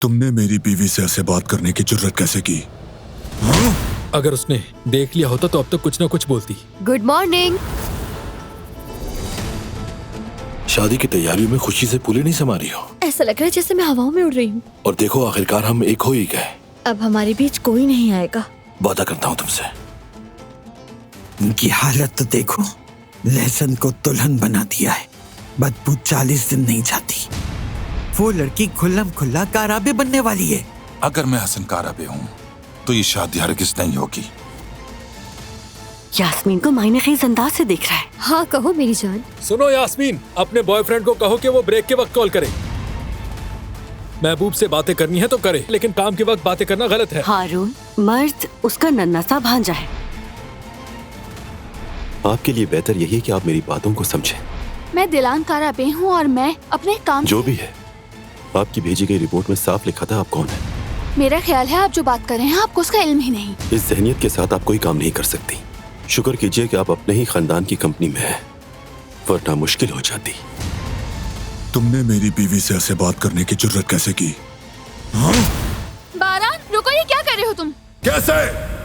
तुमने मेरी बीवी से ऐसे बात करने की जुर्रत कैसे की? हाँ? अगर उसने देख लिया होता तो अब तक कुछ ना कुछ बोलती। Good morning. शादी की तैयारियों में खुशी से फूले नहीं समा रही हो। ऐसा लग रहा है जैसे मैं हवाओं में उड़ रही हूँ। और देखो आखिरकार हम एक हो ही गए। अब हमारे बीच कोई नहीं आएगा। वादा करता हूँ तुमसे। उनकी हालत तो देखो, लहसुन को दुल्हन बना दिया है। बदबू 40 दिन नहीं जाती। वो लड़की खुल्लम खुल्ला काराबे बनने वाली है। अगर मैं हसन काराबे हूँ तो ये शादी हरगिज नहीं होगी। यास्मीन को मायने खेज अंदाज से देख रहा है। हाँ कहो मेरी जान। सुनो यास्मीन, अपने बॉयफ्रेंड को कहो कि वो ब्रेक के वक्त कॉल करे। महबूब से बातें करनी है तो करे, लेकिन काम के वक्त बातें करना गलत है। हारून, मर्द उसका नन्हा सा भांजा है। आपके लिए बेहतर यही है कि आप मेरी बातों को समझें। मैं दिलान काराबे हूँ और मैं अपने काम जो भी है, आपकी भेजी गई रिपोर्ट में साफ लिखा था आप कौन है। मेरा ख्याल है आप जो बात कर रहे हैं आपको उसका इल्म ही नहीं। इस जहनियत के साथ आप कोई काम नहीं कर सकती। शुक्र कीजिए कि आप अपने ही खानदान की कंपनी में हैं, वरना मुश्किल हो जाती। तुमने मेरी बीवी से ऐसे बात करने की जुर्रत कैसे की? हाँ? बारान रुको, ये क्या कर रहे हो तुम? कैसे?